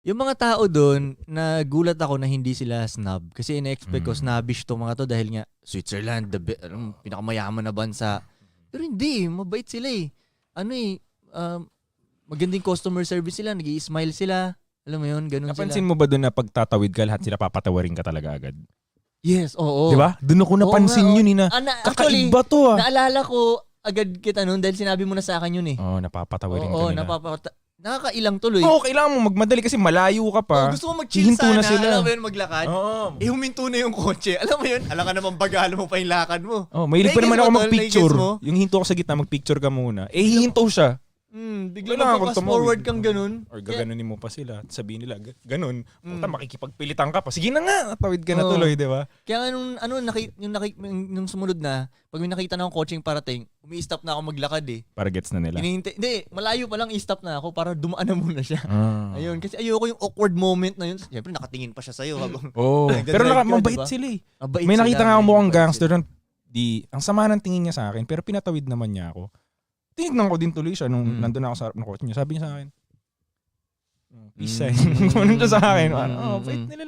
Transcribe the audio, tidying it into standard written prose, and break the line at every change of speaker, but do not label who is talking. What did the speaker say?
Yung mga tao doon, nagulat ako na hindi sila snob. Kasi ina-expect ko, snobbish tong mga to dahil nga, Switzerland, pinakamayaman na bansa. Pero hindi, mabait sila eh. Magandang customer service sila, nag-i-smile sila. Alam mo yun, ganun
Napansin
sila.
mo ba doon na pagtatawid ka, lahat sila papatawarin ka talaga agad?
Yes, oo.
Di ba? Doon ako napansin
Oo nga,
yun eh na,
actually,
kakaiba to ah.
naalala ko agad kita noon dahil sinabi mo na sa akin yun eh.
Oo, napapatawarin ka
Oo,
nila.
nakakailang tuloy.
Oo, kailangan mo magmadali kasi malayo ka pa.
Gusto mo mag-chill
Hihinto
sana,
na sila.
alam mo yun, maglakad.
Oo.
Huminto na yung kotse. Alam mo yun, alam ka naman bagalo mo pa yung lakad mo.
Oh, mahilig pa naman
Naigets
ako
mo, tol?
mag-picture.
Naigets mo?
Yung hinto ako sa gitna, mag-picture ka muna. Hihinto siya.
Bigla
Kailangan ko
magpa-fast
tumawid.
forward kang ganun.
Or gaganunin mo pa sila. At sabihin nila, ganun. Puta, makikipagpilitan ka pa. Sige na nga, tawid ka na tuloy, di ba?
Kaya nung sumunod na, pag may nakita na akong coaching parating, umi-stop na ako maglakad eh.
Para gets na nila.
Hindi, malayo pa lang i-stop na ako para dumaan na muna siya. Ayun, kasi ayoko yung awkward moment na yun. Siyempre, nakatingin pa siya sa'yo habang...
Oo. Pero mabait
diba?
sila eh.
Mabait
May
sila,
nakita nga ako
may
mukhang
mabait
gangster
sila.
doon. Ang sama ng tingin niya sa akin, pero pinatawid naman niya ako. Tinignan ko din tuloy siya nung nandun ako sa harap ng kotse niya. Sabi niya sa akin, peace sign. Kumanon siya sa akin. Bait nila.